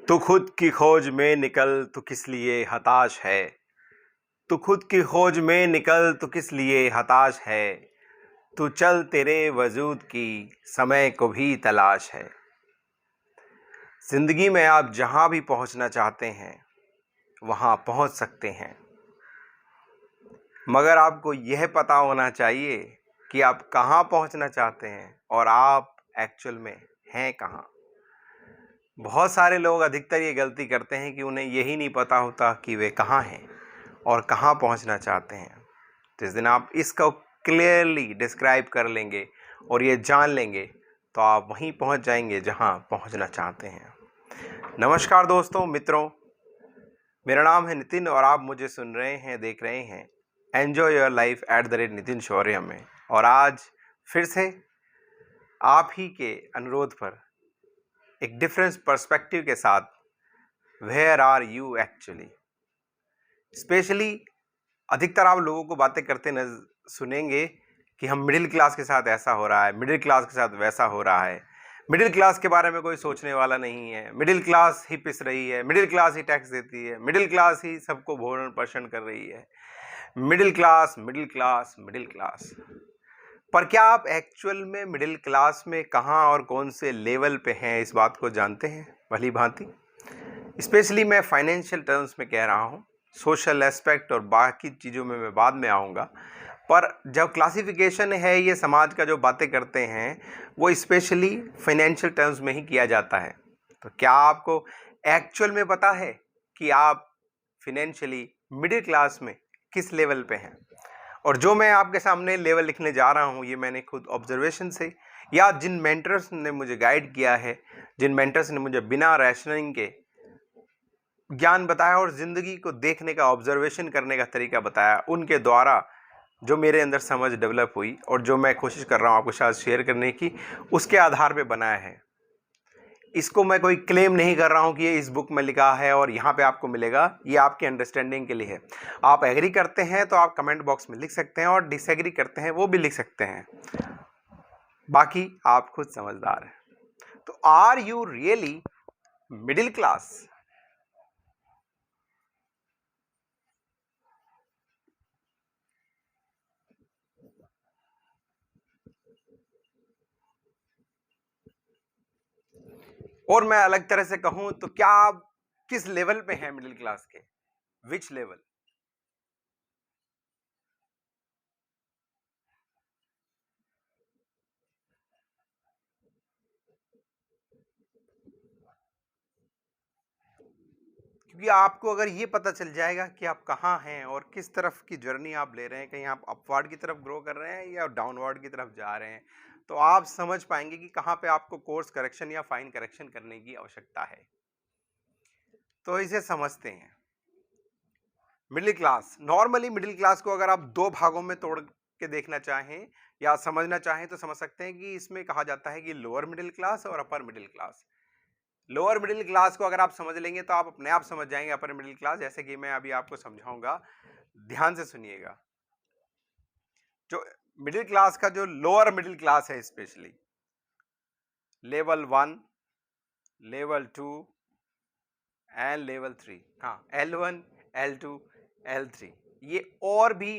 तू खुद की खोज में निकल, तू किस लिए हताश है। तू खुद की खोज में निकल, तू किस लिए हताश है। तू चल, तेरे वजूद की समय को भी तलाश है। जिंदगी में आप जहां भी पहुंचना चाहते हैं वहां पहुंच सकते हैं, मगर आपको यह पता होना चाहिए कि आप कहां पहुंचना चाहते हैं और आप एक्चुअल में हैं कहां। बहुत सारे लोग अधिकतर ये गलती करते हैं कि उन्हें यही नहीं पता होता कि वे कहाँ हैं और कहाँ पहुँचना चाहते हैं। जिस दिन आप इसको क्लियरली डिस्क्राइब कर लेंगे और ये जान लेंगे तो आप वहीं पहुँच जाएंगे जहाँ पहुँचना चाहते हैं। नमस्कार दोस्तों, मित्रों, मेरा नाम है नितिन और आप मुझे सुन रहे हैं, देख रहे हैं एन्जॉय योर लाइफ @नितिन शौर्य में। और आज फिर से आप ही के अनुरोध पर एक डिफरेंस पर्सपेक्टिव के साथ where are you actually. Specially अधिकतर आप लोगों को बातें करते सुनेंगे कि हम मिडिल क्लास के साथ ऐसा हो रहा है, मिडिल क्लास के साथ वैसा हो रहा है, मिडिल क्लास के बारे में कोई सोचने वाला नहीं है, मिडिल क्लास ही पिस रही है, मिडिल क्लास ही टैक्स देती है, मिडिल क्लास ही सबको भोजन पोषण कर रही है, middle class middle class middle class. पर क्या आप एक्चुअल में मिडिल क्लास में कहाँ और कौन से लेवल पे हैं, इस बात को जानते हैं भली भांति? स्पेशली मैं फाइनेंशियल टर्म्स में कह रहा हूँ, सोशल एस्पेक्ट और बाकी चीज़ों में मैं बाद में आऊँगा। पर जब क्लासिफिकेशन है, ये समाज का जो बातें करते हैं वो स्पेशली फाइनेंशियल टर्म्स में ही किया जाता है। तो क्या आपको एक्चुअल में पता है कि आप फाइनेंशियली मिडिल क्लास में किस लेवल पे हैं? और जो मैं आपके सामने लेवल लिखने जा रहा हूँ, ये मैंने खुद ऑब्जर्वेशन से या जिन मेंटर्स ने मुझे गाइड किया है, जिन मेंटर्स ने मुझे बिना रैशनिंग के ज्ञान बताया और ज़िंदगी को देखने का, ऑब्जर्वेशन करने का तरीका बताया, उनके द्वारा जो मेरे अंदर समझ डेवलप हुई और जो मैं कोशिश कर रहा हूँ आपके साथ शेयर करने की, उसके आधार पे बनाया है। इसको मैं कोई क्लेम नहीं कर रहा हूँ कि ये इस बुक में लिखा है और यहाँ पे आपको मिलेगा, ये आपके अंडरस्टैंडिंग के लिए है। आप एग्री करते हैं तो आप कमेंट बॉक्स में लिख सकते हैं और डिसएग्री करते हैं वो भी लिख सकते हैं, बाकी आप खुद समझदार हैं। तो are you really middle class? और मैं अलग तरह से कहूं तो क्या आप किस लेवल पे हैं मिडिल क्लास के? Which level? क्योंकि आपको अगर ये पता चल जाएगा कि आप कहाँ हैं और किस तरफ की जर्नी आप ले रहे हैं, कहीं आप अपवर्ड की तरफ ग्रो कर रहे हैं या डाउनवर्ड की तरफ जा रहे हैं, तो आप समझ पाएंगे कि कहाँ पे आपको कोर्स करेक्शन या फाइन करेक्शन करने की आवश्यकता है। तो इसे समझते हैं। Middle class, normally middle class को अगर आप दो भागों में तोड़ के देखना चाहें या समझना चाहें तो समझ सकते हैं कि इसमें कहा जाता है कि लोअर मिडिल क्लास और अपर middle class. Lower middle class को अगर आप समझ लेंगे तो आप अपने आप समझ जाएंगे अपर मिडिल क्लास, जैसे कि मैं अभी आपको समझाऊंगा, ध्यान से सुनिएगा। जो मिडिल क्लास का जो लोअर मिडिल क्लास है, specially level 1, level 2 and level 3, हाँ, L1, L2, L3, ये और भी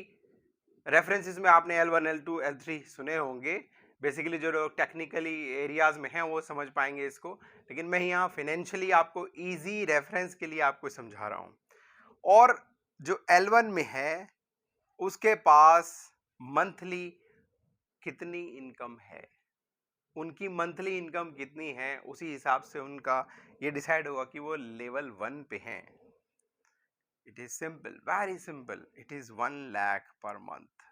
रेफरेंसेस में आपने L1, L2, L3 सुने होंगे। बेसिकली जो लोग टेक्निकली एरियाज में हैं वो समझ पाएंगे इसको, लेकिन मैं यहाँ फाइनेंशियली आपको इजी रेफरेंस के लिए आपको समझा रहा हूँ। और जो L1 में है उसके पास मंथली कितनी इनकम है, उनकी मंथली इनकम कितनी है, उसी हिसाब से उनका ये डिसाइड होगा कि वो लेवल 1 पे हैं। It is simple, very simple, it is 1 lakh per month.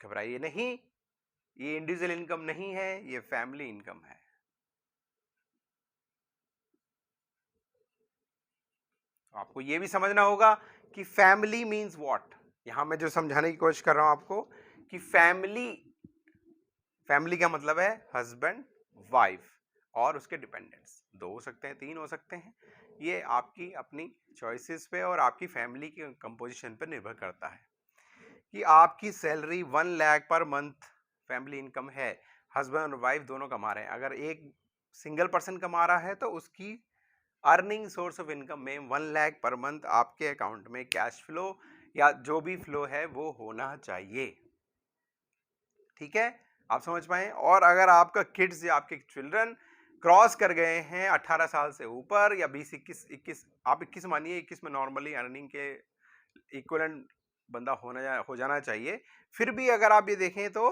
घबराइए नहीं, ये इंडिविजुअल इनकम नहीं है, ये फैमिली इनकम है। तो आपको ये भी समझना होगा कि फैमिली मीन्स व्हाट। यहां मैं जो समझाने की कोशिश कर रहा हूं आपको कि फैमिली, फैमिली का मतलब है हस्बैंड, वाइफ और उसके डिपेंडेंट्स। 2 हो सकते हैं, 3 हो सकते हैं, ये आपकी अपनी चॉइसेस पे और आपकी फैमिली की कंपोजिशन पर निर्भर करता है। कि आपकी salary 1 lakh per month family income है, हस्बैंड और वाइफ दोनों कमा रहे हैं। अगर एक सिंगल पर्सन कमा रहा है तो उसकी अर्निंग सोर्स ऑफ इनकम में 1 लाख पर मंथ आपके अकाउंट में कैश फ्लो या जो भी फ्लो है वो होना चाहिए। ठीक है, आप समझ पाए। और अगर आपका किड्स या आपके चिल्ड्रन क्रॉस कर गए हैं 18 साल से ऊपर या 20 21 आप 21 मानिए, 21 में नॉर्मली अर्निंग के इक्विवेलेंट बंदा हो जाना चाहिए। फिर भी अगर आप ये देखें तो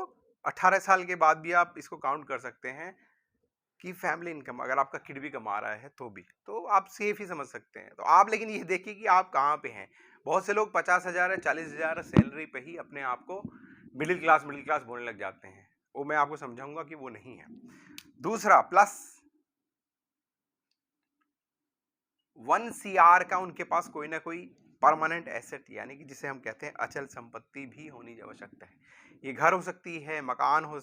18 साल के बाद भी आप इसको काउंट कर सकते हैं कि फैमिली इनकम, अगर आपका किड भी कमा रहा है तो भी, तो आप सेफ ही समझ सकते हैं। तो आप लेकिन ये देखिए कि आप कहाँ पे हैं। बहुत से लोग 50,000 या 40,000 सैलरी पे ही अपने आप को मिडिल क्लास बोलने लग जाते हैं। वो मैं आपको समझाऊंगा कि वो नहीं है। दूसरा, प्लस 1 CR का उनके पास कोई ना कोई परमानेंट एसेट, यानी कि जिसे हम कहते हैं अचल संपत्ति भी होनी आवश्यकता है। ये घर हो सकती है, मकान हो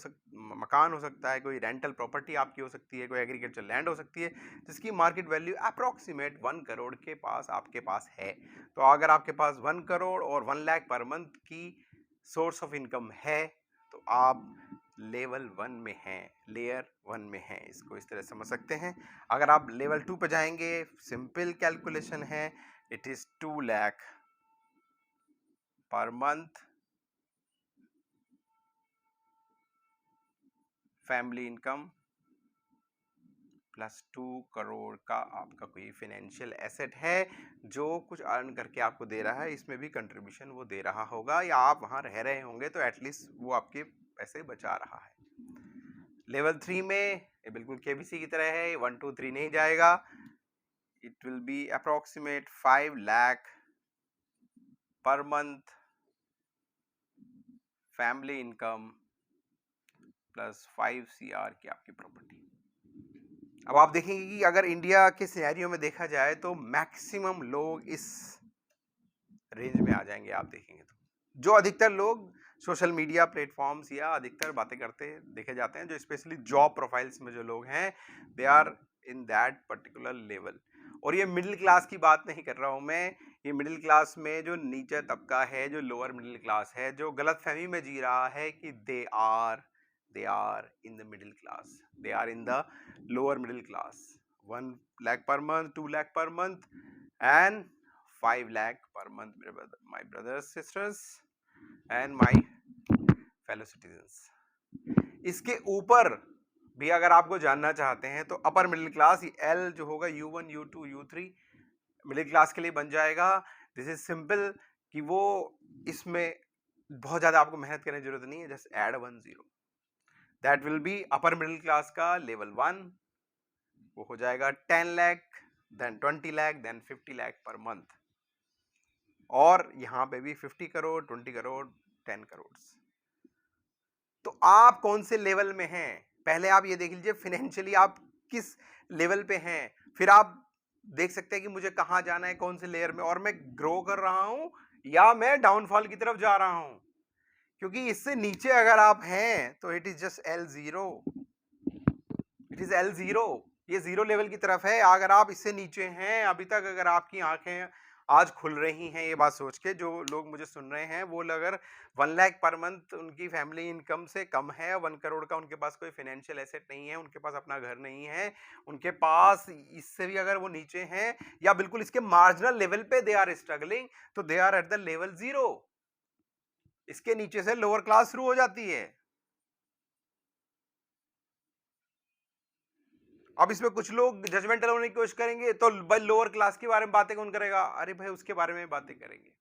सकता है, कोई रेंटल प्रॉपर्टी आपकी हो सकती है, कोई एग्रीकल्चर लैंड हो सकती है जिसकी मार्केट वैल्यू अप्रोक्सीमेट 1 करोड़ के पास आपके पास है। तो अगर आपके पास 1 करोड़ और 1 लाख पर मंथ की सोर्स ऑफ इनकम है तो आप लेवल 1 में हैं, लेयर 1 में हैं, इसको इस तरह समझ सकते हैं। अगर आप लेवल 2 पे जाएंगे, सिंपल कैलकुलेशन है, it is 2 lakh per month family income plus 2 crore का आपका कोई फाइनेंशियल एसेट है जो कुछ अर्न करके आपको दे रहा है, इसमें भी कंट्रीब्यूशन वो दे रहा होगा या आप वहां रह रहे होंगे तो एटलीस्ट वो आपके पैसे बचा रहा है। लेवल 3 में ये बिल्कुल केबीसी की तरह है, 1 2 3 नहीं जाएगा। It will be approximate 5 lakh per month family income plus 5 CR की आपकी प्रॉपर्टी। अब आप देखेंगे कि अगर इंडिया के सिनेरियो में देखा जाए तो मैक्सिमम लोग इस रेंज में आ जाएंगे। आप देखेंगे तो जो अधिकतर लोग सोशल मीडिया प्लेटफॉर्म्स या अधिकतर बातें करते देखे जाते हैं, जो स्पेशली जॉब प्रोफाइल्स में जो लोग हैं, they are in that particular level. और ये मिडिल क्लास की बात नहीं कर रहा हूं मैं, ये मिडिल क्लास में जो नीचे तबका है, जो लोअर मिडिल क्लास है, जो गलत फहमी में जी रहा है कि they are in the middle class, they are in the lower middle class. 1 lakh per month, 2 lakh per month and 5 lakh per month, my brothers, sisters and my fellow citizens। इसके ऊपर भी अगर आपको जानना चाहते हैं तो अपर मिडिल क्लास, एल जो होगा U1 U2 U3 middle class के लिए बन जाएगा। दिस इज सिंपल कि वो इसमें बहुत ज्यादा आपको मेहनत करने की जरूरत नहीं है, just add 1 0, that will be upper middle class का लेवल 1। वो हो जाएगा 10 lakh, then 20 lakh, then 50 lakh per month. और यहां पे भी 50 करोड़, 20 करोड़, 10 करोड़। तो आप कौन से लेवल में हैं, पहले आप ये देख लीजिए फाइनेंशियली आप किस लेवल पे हैं, फिर आप देख सकते हैं कि मुझे कहां जाना है, कौन से लेयर में, और मैं ग्रो कर रहा हूं या मैं डाउनफॉल की तरफ जा रहा हूं। क्योंकि इससे नीचे अगर आप हैं तो it is just L0, it is L0, ये 0 लेवल की तरफ है। अगर आप इससे नीचे हैं अभी तक, अगर आपकी आंखें आज खुल रही हैं ये बात सोच के, जो लोग मुझे सुन रहे हैं, वो अगर 1 लाख पर मंथ उनकी फैमिली इनकम से कम है, 1 करोड़ का उनके पास कोई फाइनेंशियल एसेट नहीं है, उनके पास अपना घर नहीं है, उनके पास इससे भी अगर वो नीचे हैं या बिल्कुल इसके मार्जिनल लेवल पे दे आर स्ट्रगलिंग, तो they are at the level 0। इसके नीचे से लोअर क्लास शुरू हो जाती है। अब इसमें कुछ लोग जजमेंटल होने की कोशिश करेंगे तो भाई लोअर क्लास के बारे में बातें कौन करेगा, अरे भाई उसके बारे में बातें करेंगे।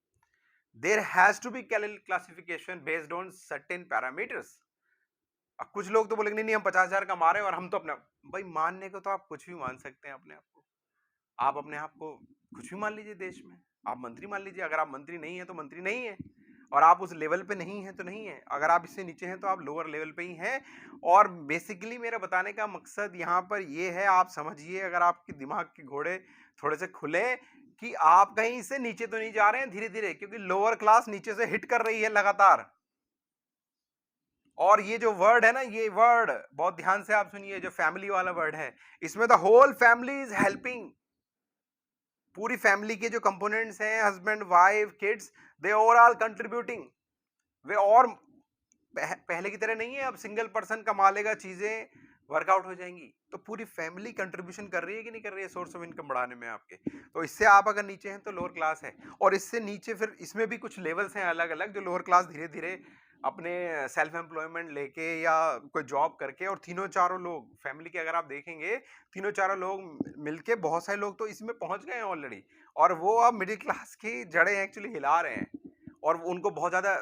There has to be classification based on certain parameters. अब कुछ लोग तो बोलेंगे नहीं हम 50,000 कमा रहे हैं और हम तो अपना, भाई मानने को तो आप कुछ भी मान सकते हैं अपने आप को, आप अपने आप को कुछ भी मान लीजिए देश में, आप मंत्री मान लीजिए, अगर आप मंत्री नहीं है तो मंत्री नहीं है, और आप उस लेवल पे नहीं है तो नहीं है, अगर आप इससे नीचे हैं तो आप लोअर लेवल पे ही हैं। और बेसिकली मेरा बताने का मकसद यहाँ पर ये है, आप समझिए, अगर आपके दिमाग के घोड़े थोड़े से खुले कि आप कहीं से नीचे तो नहीं जा रहे हैं धीरे धीरे, क्योंकि लोअर क्लास नीचे से हिट कर रही है लगातार। और ये जो वर्ड है ना, ये वर्ड बहुत ध्यान से आप सुनिए, जो फैमिली वाला वर्ड है, इसमें the whole family is helping, पूरी फैमिली के जो कंपोनेंट्स हैं, husband wife kids, they overall contributing. वे और पहले की तरह नहीं है अब सिंगल पर्सन कमा लेगा चीजें, वर्कआउट हो जाएंगी। तो पूरी फैमिली कंट्रीब्यूशन कर रही है कि नहीं कर रही है सोर्स ऑफ इनकम बढ़ाने में आपके। तो इससे आप अगर नीचे हैं तो लोअर क्लास है, और इससे नीचे फिर इसमें भी कुछ लेवल्स हैं अलग अलग, जो लोअर क्लास धीरे धीरे अपने सेल्फ एम्प्लॉयमेंट लेके या कोई जॉब करके, और तीनों चारों लोग फैमिली के अगर आप देखेंगे, तीनों चारों लोग मिलके बहुत सारे लोग तो इसमें पहुंच गए हैं ऑलरेडी, और वो अब मिडिल क्लास की जड़ें एक्चुअली हिला रहे हैं। और उनको बहुत ज्यादा,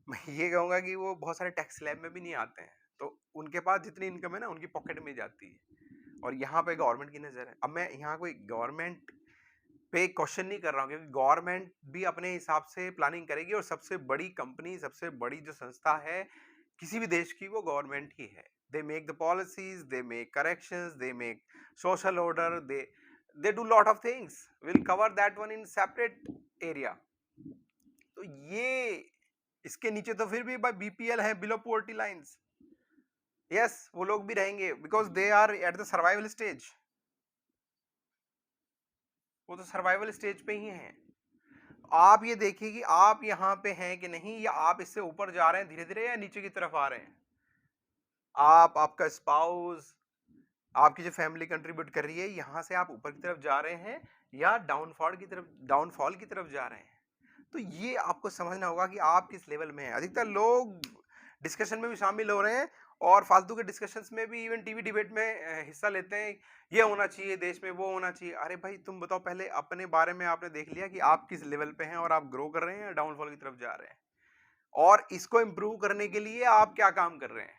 मैं ये कहूंगा कि वो बहुत सारे टैक्स स्लैब में भी नहीं आते हैं, तो उनके पास जितनी इनकम है ना उनकी पॉकेट में जाती है। और यहाँ पे गवर्नमेंट की नजर है। अब मैं यहाँ कोई गवर्नमेंट पे क्वेश्चन नहीं कर रहा हूँ, क्योंकि गवर्नमेंट भी अपने हिसाब से प्लानिंग करेगी, और सबसे बड़ी कंपनी, सबसे बड़ी जो संस्था है किसी भी देश की, वो गवर्नमेंट ही है। They make the policies, they make corrections, they make social order, they do lot of things. Will cover that one in separate area. तो ये इसके नीचे तो फिर भी बीपीएल है, बिलो पोवर्टी लाइंस। यस, वो लोग भी रहेंगे because they are at the survival stage. वो तो सर्वाइवल स्टेज पे ही हैं। आप ये देखिए कि आप यहाँ पे हैं कि नहीं, या आप इससे ऊपर जा रहे हैं धीरे धीरे, या नीचे की तरफ आ रहे हैं। आप, आपका स्पाउस, आपकी जो फैमिली कंट्रीब्यूट कर रही है, यहाँ से आप ऊपर की तरफ जा रहे हैं, या डाउनफॉल की तरफ जा रहे हैं। तो ये आपको समझना होगा कि आप किस लेवल में हैं। अधिकतर लोग डिस्कशन में भी शामिल हो रहे हैं, और फालतू के डिस्कशंस में भी, इवन टीवी डिबेट में हिस्सा लेते हैं। ये होना चाहिए देश में, वो होना चाहिए। अरे भाई, तुम बताओ पहले अपने बारे में, आपने देख लिया कि आप किस लेवल पे हैं, और आप ग्रो कर रहे हैं या डाउनफॉल की तरफ जा रहे हैं, और इसको इंप्रूव करने के लिए आप क्या काम कर रहे हैं,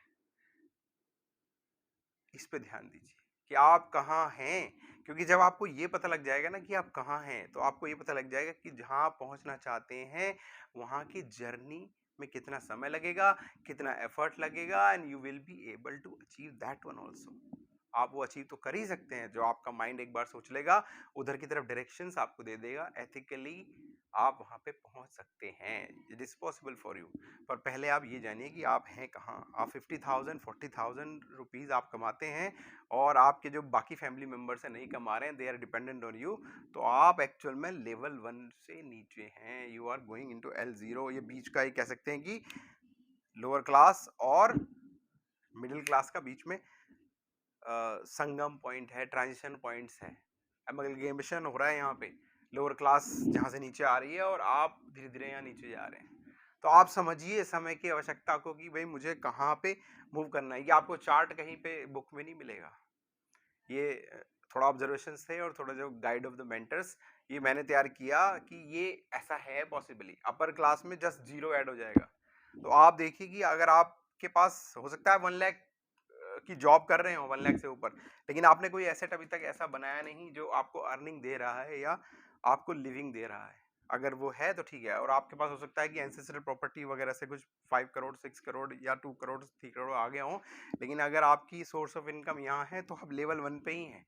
इस पे ध्यान दीजिए कि आप कहाँ हैं। क्योंकि जब आपको ये पता लग जाएगा ना कि आप कहाँ हैं, तो आपको ये पता लग जाएगा कि जहाँ आप पहुँचना चाहते हैं, वहाँ की जर्नी में कितना समय लगेगा, कितना एफर्ट लगेगा, and you will be able to achieve that one also. आप वो अचीव तो कर ही सकते हैं, जो आपका माइंड एक बार सोच लेगा, उधर की तरफ डायरेक्शंस आपको दे देगा, एथिकली आप वहां पे पहुंच सकते हैं। It is possible for you. पर पहले आप ये जानिए कि आप हैं कहाँ। आप 50,000 40,000 रुपीज आप कमाते हैं, और आपके जो बाकी फैमिली मेंबर्स हैं नहीं कमा रहे हैं, they are dependent on you, तो आप एक्चुअल में लेवल 1 से नीचे हैं। You are going into L0। ये बीच का, ये कह सकते हैं कि लोअर क्लास और मिडिल क्लास का बीच में संगम पॉइंट है, ट्रांजिशन पॉइंट्स है, अमलगेमेशन हो रहा है यहाँ पे। लोअर क्लास जहाँ से नीचे आ रही है, और आप धीरे धीरे यहाँ नीचे जा रहे हैं। तो आप समझिए समय की आवश्यकता को, कि भाई मुझे कहाँ पे मूव करना है। ये आपको चार्ट कहीं पे बुक में नहीं मिलेगा। ये थोड़ा ऑब्जर्वेशन थे, और थोड़ा जो गाइड ऑफ द मेंटर्स, ये मैंने तैयार किया कि ये ऐसा है पॉसिबली। अपर क्लास में जस्ट 0 ऐड हो जाएगा। तो आप देखिए कि अगर आपके पास हो सकता है 1 लाख की जॉब कर रहे हो, 1 लाख से ऊपर, लेकिन आपने कोई एसेट अभी तक ऐसा बनाया नहीं जो आपको अर्निंग दे रहा है या आपको लिविंग दे रहा है। अगर वो है तो ठीक है। और आपके पास हो सकता है कि एंसेस्ट्रल प्रॉपर्टी वगैरह से कुछ 5 करोड़ 6 करोड़ या 2 करोड़ 3 करोड़ आ गए हों, लेकिन अगर आपकी सोर्स ऑफ इनकम यहाँ है, तो आप लेवल 1 पे ही हैं।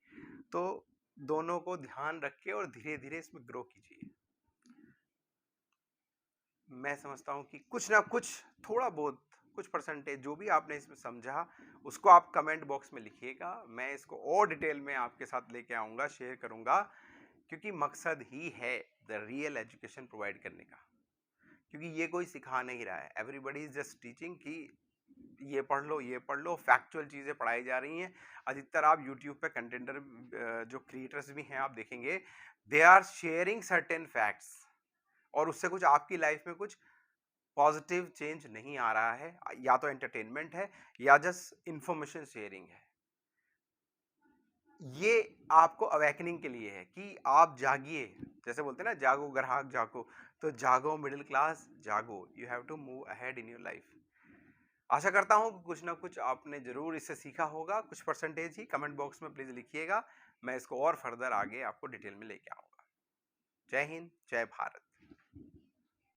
तो दोनों को ध्यान रख के और धीरे धीरे इसमें ग्रो कीजिए। मैं समझता हूँ कि कुछ ना कुछ, थोड़ा बहुत, कुछ परसेंटेज जो भी आपने इसमें समझा, उसको आप कमेंट बॉक्स में लिखिएगा। मैं इसको और डिटेल में आपके साथ लेके आऊँगा, शेयर करूँगा, क्योंकि मकसद ही है द रियल एजुकेशन प्रोवाइड करने का। क्योंकि ये कोई सिखा नहीं रहा है, एवरीबडी इज जस्ट टीचिंग कि ये पढ़ लो, ये पढ़ लो, फैक्चुअल चीज़ें पढ़ाई जा रही हैं। अधिकतर आप यूट्यूब पे कंटेंटर, जो क्रिएटर्स भी हैं, आप देखेंगे they are sharing certain facts, और उससे कुछ आपकी लाइफ में कुछ पॉजिटिव चेंज नहीं आ रहा है। या तो एंटरटेनमेंट है, या जस्ट इंफॉर्मेशन शेयरिंग है। ये आपको अवेकनिंग के लिए है कि आप जागिए। जैसे बोलते हैं ना, जागो ग्राहक जागो। तो जागो मिडिल क्लास, जागो। You have to move ahead in your life. आशा करता हूँ कुछ ना कुछ आपने जरूर इससे सीखा होगा। कुछ परसेंटेज ही कमेंट बॉक्स में प्लीज लिखिएगा। मैं इसको और फर्दर आगे आपको डिटेल में लेके आऊंगा। जय हिंद, जय भारत।